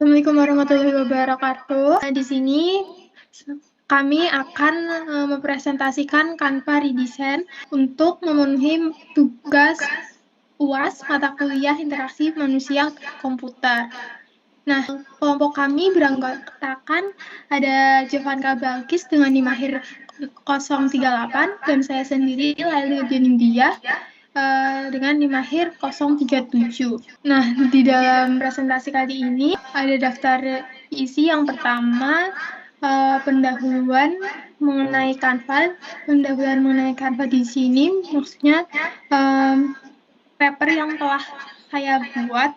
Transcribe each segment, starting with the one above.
Assalamualaikum warahmatullahi wabarakatuh. Di sini kami akan mempresentasikan Canva Redesign untuk memenuhi tugas UAS mata kuliah interaksi manusia komputer. Nah, kelompok kami beranggotakan ada Jovanka Balkis dengan NIM akhir 038 dan saya sendiri Laili Nindya dengan NIM akhir 037. Nah, di dalam presentasi kali ini ada daftar isi yang pertama pendahuluan mengenai Canva. Pendahuluan mengenai Canva di sini maksudnya paper yang telah saya buat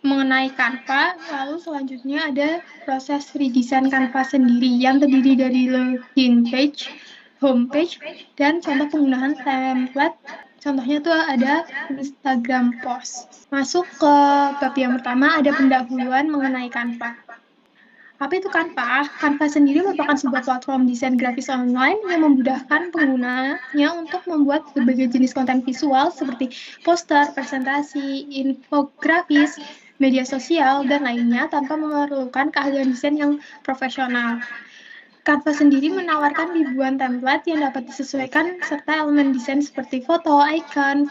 mengenai Canva, lalu selanjutnya ada proses redesign Canva sendiri yang terdiri dari login page, homepage, dan contoh penggunaan template. Contohnya tuh ada Instagram post. Masuk ke bab yang pertama, ada pendahuluan mengenai Canva. Apa itu Canva? Canva sendiri merupakan sebuah platform desain grafis online yang memudahkan penggunanya untuk membuat berbagai jenis konten visual seperti poster, presentasi, infografis, media sosial, dan lainnya tanpa memerlukan keahlian desain yang profesional. Canva sendiri menawarkan ribuan template yang dapat disesuaikan serta elemen desain seperti foto, icon,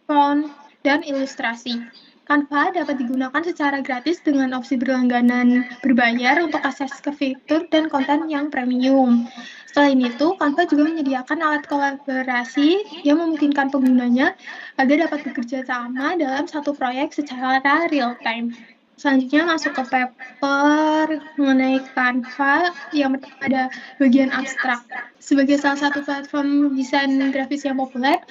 font, dan ilustrasi. Canva dapat digunakan secara gratis dengan opsi berlangganan berbayar untuk akses ke fitur dan konten yang premium. Selain itu, Canva juga menyediakan alat kolaborasi yang memungkinkan penggunanya agar dapat bekerja sama dalam satu proyek secara real-time. Selanjutnya masuk ke paper mengenai Canva yang pada bagian abstrak. Sebagai salah satu platform desain grafis yang populer,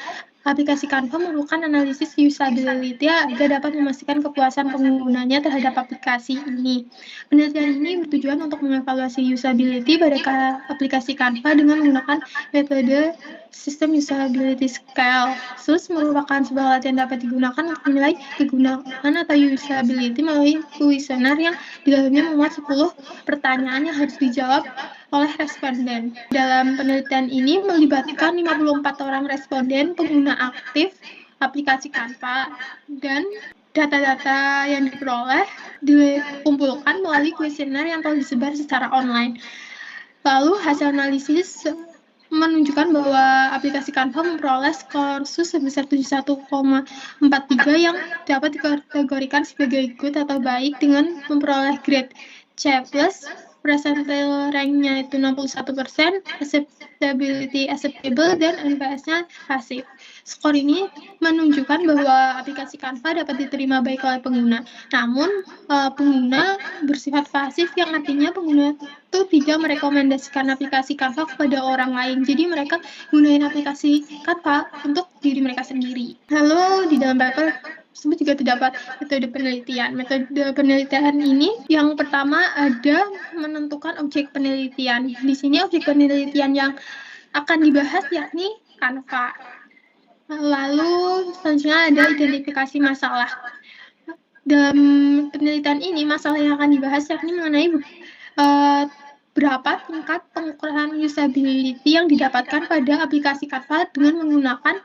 aplikasi Canva memerlukan analisis usability agar dapat memastikan kepuasan penggunanya terhadap aplikasi ini. Penelitian ini bertujuan untuk mengevaluasi usability pada aplikasi Canva dengan menggunakan metode System Usability Scale. SUS merupakan sebuah alat yang dapat digunakan untuk menilai kegunaan atau usability melalui kuesioner yang di dalamnya memuat 10 pertanyaan yang harus dijawab oleh responden. Dalam penelitian ini melibatkan 54 orang responden pengguna aktif aplikasi Canva dan data-data yang diperoleh dikumpulkan melalui kuesioner yang telah disebar secara online. Lalu hasil analisis menunjukkan bahwa aplikasi Canva memperoleh skor SUS sebesar 71,43 yang dapat dikategorikan sebagai good atau baik dengan memperoleh grade C+, percentile rank-nya itu 61%, acceptability acceptable, dan NPS-nya pasif. Skor ini menunjukkan bahwa aplikasi Canva dapat diterima baik oleh pengguna. Namun, pengguna bersifat pasif yang artinya pengguna itu tidak merekomendasikan aplikasi Canva kepada orang lain. Jadi mereka gunain aplikasi Canva untuk diri mereka sendiri. Lalu di dalam paper tersebut juga terdapat metode penelitian. Metode penelitian ini yang pertama ada menentukan objek penelitian. Di sini objek penelitian yang akan dibahas yakni Canva. Lalu selanjutnya ada identifikasi masalah. Dalam penelitian ini masalah yang akan dibahas yakni mengenai berapa tingkat pengukuran usability yang didapatkan pada aplikasi Canva dengan menggunakan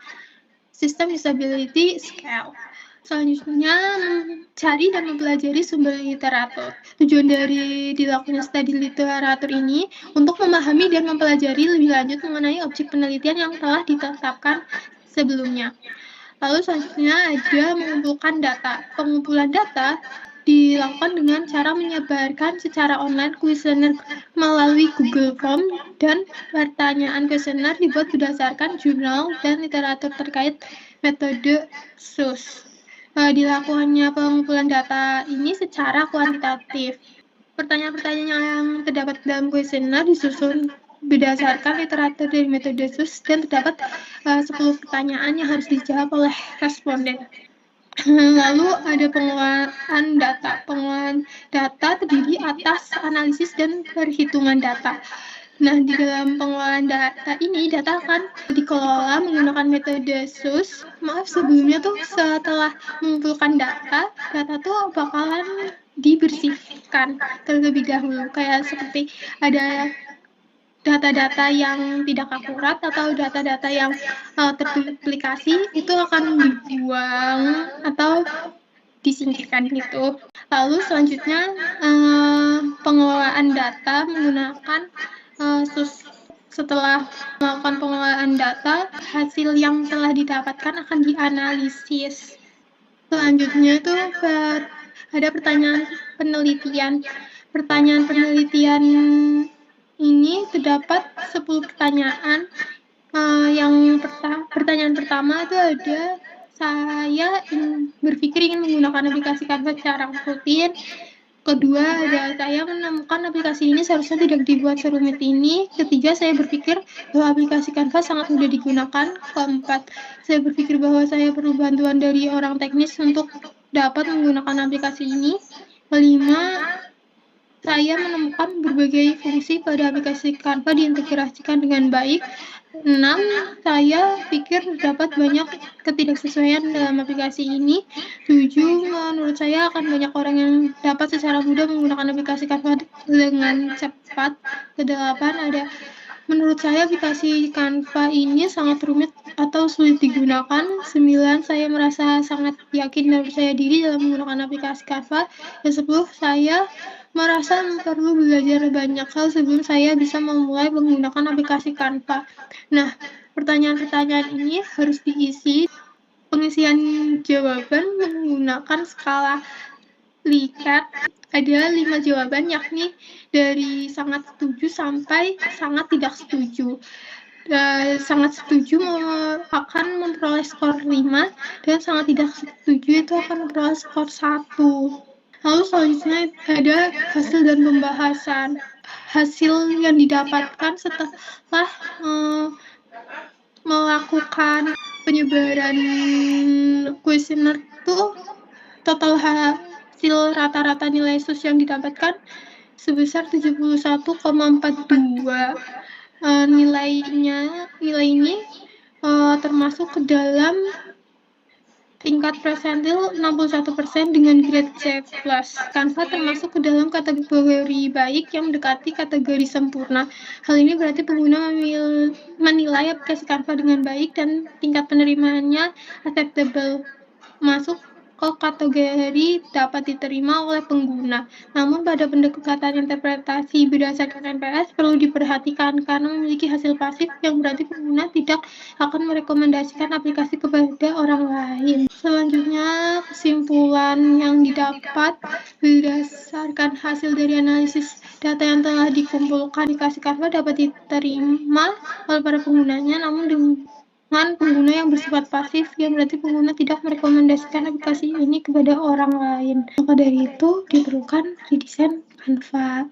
sistem usability scale. Selanjutnya, cari dan mempelajari sumber literatur. Tujuan dari dilakukannya studi literatur ini untuk memahami dan mempelajari lebih lanjut mengenai objek penelitian yang telah ditetapkan sebelumnya. Lalu selanjutnya ada mengumpulkan data. Pengumpulan data dilakukan dengan cara menyebarkan secara online kuesioner melalui Google Form dan pertanyaan kuesioner dibuat berdasarkan jurnal dan literatur terkait metode SUS. Dilakukannya pengumpulan data ini secara kuantitatif. Pertanyaan-pertanyaan yang terdapat dalam kuesioner disusun berdasarkan literatur dari metode SUS dan terdapat 10 pertanyaan yang harus dijawab oleh responden. Lalu ada pengolahan data. Pengolahan data terdiri atas analisis dan perhitungan data. Nah, di dalam pengolahan data ini, data akan dikelola menggunakan metode SUS. Maaf, sebelumnya tuh setelah mengumpulkan data tuh bakalan dibersihkan terlebih dahulu. Kayak seperti ada data-data yang tidak akurat atau data-data yang terduplikasi itu akan dibuang atau disingkirkan gitu. Lalu selanjutnya pengelolaan data menggunakan setelah melakukan pengelolaan data, hasil yang telah didapatkan akan dianalisis. Selanjutnya itu ada pertanyaan penelitian. Pertanyaan penelitian ini terdapat 10 pertanyaan. Pertanyaan pertama itu ada, saya berpikir ingin menggunakan aplikasi Canva secara rutin. Kedua, ada saya menemukan aplikasi ini seharusnya tidak dibuat serumit ini. Ketiga, saya berpikir bahwa aplikasi Canva sangat mudah digunakan. Keempat, saya berpikir bahwa saya perlu bantuan dari orang teknis untuk dapat menggunakan aplikasi ini. Kelima, saya menemukan berbagai fungsi pada aplikasi Canva diintegrasikan dengan baik. 6. Saya pikir terdapat banyak ketidaksesuaian dalam aplikasi ini. 7. Menurut saya akan banyak orang yang dapat secara mudah menggunakan aplikasi Canva dengan cepat. 8. Menurut saya aplikasi Canva ini sangat rumit atau sulit digunakan. 9. Saya merasa sangat yakin dan percaya diri dalam menggunakan aplikasi Canva. Dan 10. Saya merasa perlu belajar banyak hal sebelum saya bisa memulai menggunakan aplikasi Canva. Nah, pertanyaan-pertanyaan ini harus diisi. Pengisian jawaban menggunakan skala Likert. Ada 5 jawaban, yakni dari sangat setuju sampai sangat tidak setuju. Sangat setuju akan memperoleh skor 5, dan sangat tidak setuju itu akan memperoleh skor 1. Lalu selanjutnya ada hasil dan pembahasan. Hasil yang didapatkan setelah melakukan penyebaran kuesioner itu, total hasil rata-rata nilai SUS yang didapatkan sebesar 71,42. Nilai ini termasuk ke dalam tingkat persentil 61% dengan grade C+. Canva termasuk ke dalam kategori baik yang mendekati kategori sempurna. Hal ini berarti pengguna menilai aplikasi Canva dengan baik dan tingkat penerimaannya acceptable, masuk ke kategori dapat diterima oleh pengguna. Namun pada pendekatan interpretasi berdasarkan NPS perlu diperhatikan karena memiliki hasil pasif yang berarti pengguna tidak akan merekomendasikan aplikasi kepada orang lain. Selanjutnya, kesimpulan yang didapat berdasarkan hasil dari analisis data yang telah dikumpulkan aplikasi Canva dapat diterima oleh para penggunanya, namun dengan pengguna yang bersifat pasif, yang berarti pengguna tidak merekomendasikan aplikasi ini kepada orang lain. Maka dari itu, diperlukan redesign Canva.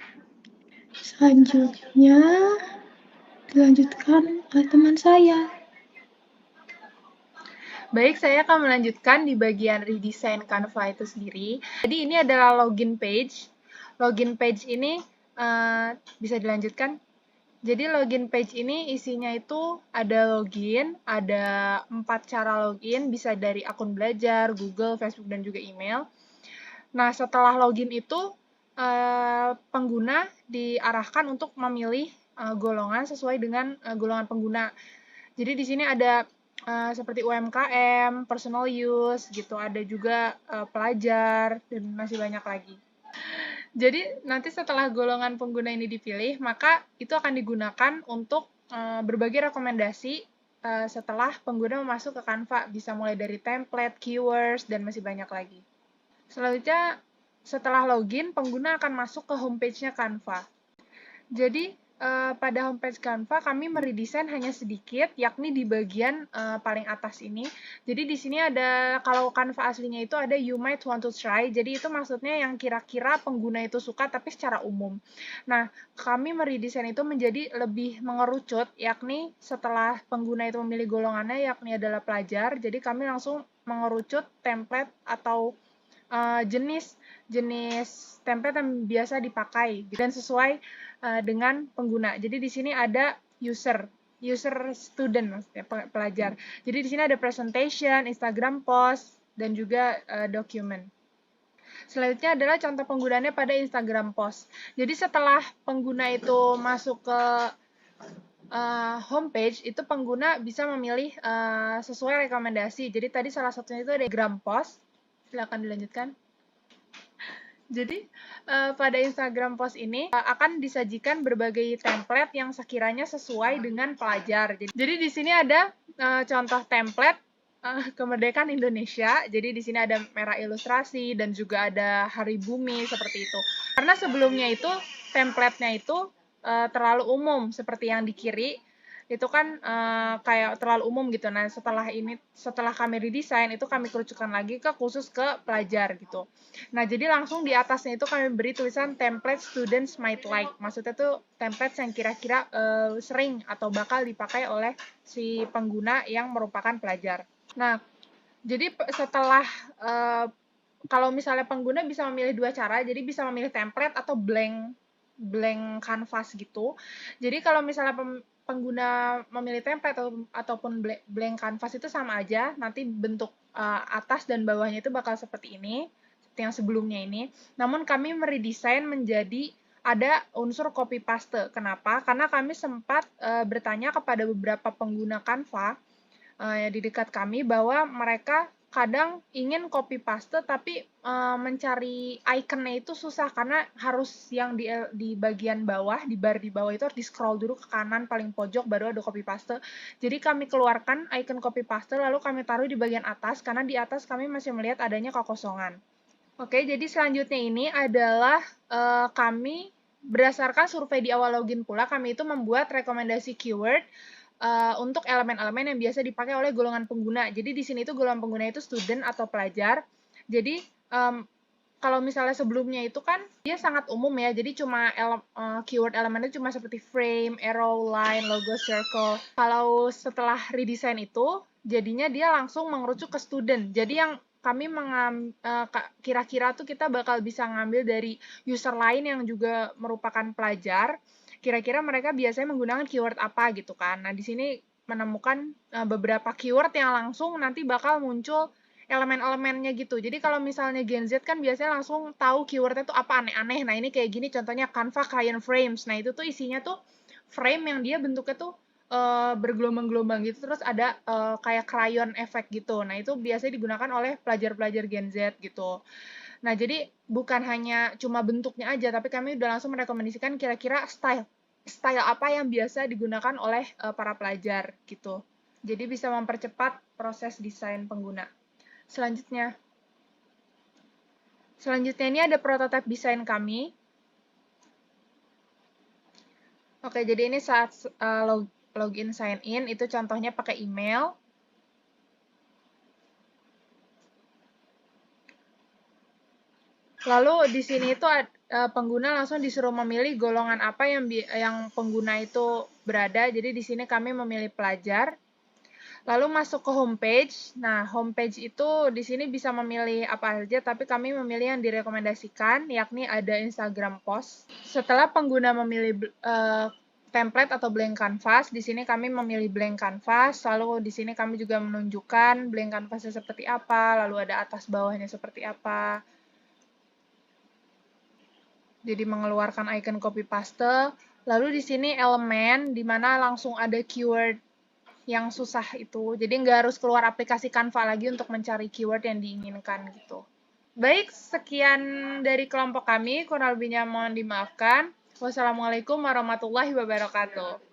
Selanjutnya, dilanjutkan oleh teman saya. Baik, saya akan melanjutkan di bagian redesign Canva itu sendiri. Jadi ini adalah login page. Login page ini bisa dilanjutkan. Jadi login page ini isinya itu ada login, ada 4 cara login, bisa dari akun belajar, Google, Facebook, dan juga email. Nah, setelah login itu, pengguna diarahkan untuk memilih golongan sesuai dengan golongan pengguna. Jadi di sini ada seperti UMKM, personal use, gitu. Ada juga pelajar, dan masih banyak lagi. Jadi nanti setelah golongan pengguna ini dipilih, maka itu akan digunakan untuk berbagai rekomendasi setelah pengguna masuk ke Canva. Bisa mulai dari template, keywords, dan masih banyak lagi. Selanjutnya, setelah login, pengguna akan masuk ke homepage-nya Canva. Jadi, pada homepage Canva kami meredesain hanya sedikit, yakni di bagian paling atas ini. Jadi di sini ada, kalau Canva aslinya itu ada you might want to try, jadi itu maksudnya yang kira-kira pengguna itu suka tapi secara umum. Nah, kami meredesain itu menjadi lebih mengerucut, yakni setelah pengguna itu memilih golongannya, yakni adalah pelajar, jadi kami langsung mengerucut template atau jenis template yang biasa dipakai dan sesuai dengan pengguna. Jadi di sini ada user student maksudnya pelajar. Jadi di sini ada presentation, Instagram post, dan juga document. Selanjutnya adalah contoh penggunaannya pada Instagram post. Jadi setelah pengguna itu masuk ke homepage, itu pengguna bisa memilih sesuai rekomendasi. Jadi tadi salah satunya itu ada Instagram post. Silakan dilanjutkan. Jadi, pada Instagram post ini akan disajikan berbagai template yang sekiranya sesuai dengan pelajar. Jadi di sini ada contoh template kemerdekaan Indonesia. Jadi di sini ada merah ilustrasi dan juga ada hari bumi seperti itu. Karena sebelumnya itu template-nya itu terlalu umum seperti yang di kiri. Itu kan kayak terlalu umum gitu. Nah, setelah kami redesign itu kami kerucutkan lagi ke khusus ke pelajar gitu. Nah, jadi langsung di atasnya itu kami beri tulisan template students might like. Maksudnya tuh template yang kira-kira sering atau bakal dipakai oleh si pengguna yang merupakan pelajar. Nah, jadi setelah kalau misalnya pengguna bisa memilih dua cara, jadi bisa memilih template atau blank canvas gitu. Jadi kalau misalnya pengguna memilih template ataupun blank canvas itu sama aja, nanti bentuk atas dan bawahnya itu bakal seperti ini, seperti yang sebelumnya ini. Namun kami meredesain menjadi ada unsur copy paste. Kenapa? Karena kami sempat bertanya kepada beberapa pengguna Canva di dekat kami bahwa mereka kadang ingin copy paste tapi mencari ikonnya itu susah karena harus yang di bagian bawah, di bar di bawah itu harus di scroll dulu ke kanan paling pojok baru ada copy paste. Jadi kami keluarkan icon copy paste lalu kami taruh di bagian atas karena di atas kami masih melihat adanya kekosongan. Oke, jadi selanjutnya ini adalah kami berdasarkan survei di awal login pula kami itu membuat rekomendasi keyword untuk elemen-elemen yang biasa dipakai oleh golongan pengguna. Jadi di sini itu golongan pengguna itu student atau pelajar. Jadi kalau misalnya sebelumnya itu kan dia sangat umum ya. Jadi cuma keyword elemennya cuma seperti frame, arrow, line, logo, circle. Kalau setelah redesign itu jadinya dia langsung mengerucut ke student. Jadi yang kami kira-kira tuh kita bakal bisa ngambil dari user lain yang juga merupakan pelajar kira-kira mereka biasanya menggunakan keyword apa gitu kan. Nah, di sini menemukan beberapa keyword yang langsung nanti bakal muncul elemen-elemennya gitu. Jadi kalau misalnya Gen Z kan biasanya langsung tahu keywordnya tuh apa aneh-aneh. Nah, ini kayak gini contohnya Canva Crayon Frames. Nah, itu tuh isinya tuh frame yang dia bentuknya tuh bergelombang-gelombang gitu terus ada kayak crayon effect gitu. Nah, itu biasanya digunakan oleh pelajar-pelajar Gen Z gitu. Nah, jadi bukan hanya cuma bentuknya aja, tapi kami udah langsung merekomendasikan kira-kira style apa yang biasa digunakan oleh para pelajar gitu. Jadi bisa mempercepat proses desain pengguna. Selanjutnya ini ada prototipe desain kami. Oke, jadi ini saat login sign in itu contohnya pakai email. Lalu di sini itu pengguna langsung disuruh memilih golongan apa yang pengguna itu berada. Jadi di sini kami memilih pelajar. Lalu masuk ke homepage. Nah, homepage itu di sini bisa memilih apa saja, tapi kami memilih yang direkomendasikan, yakni ada Instagram post. Setelah pengguna memilih template atau blank canvas, di sini kami memilih blank canvas, lalu di sini kami juga menunjukkan blank canvasnya seperti apa, lalu ada atas bawahnya seperti apa. Jadi mengeluarkan icon copy paste. Lalu di sini elemen, di mana langsung ada keyword yang susah itu. Jadi nggak harus keluar aplikasi Canva lagi untuk mencari keyword yang diinginkan gitu. Baik, sekian dari kelompok kami. Kurang lebihnya mohon dimaafkan. Wassalamualaikum warahmatullahi wabarakatuh.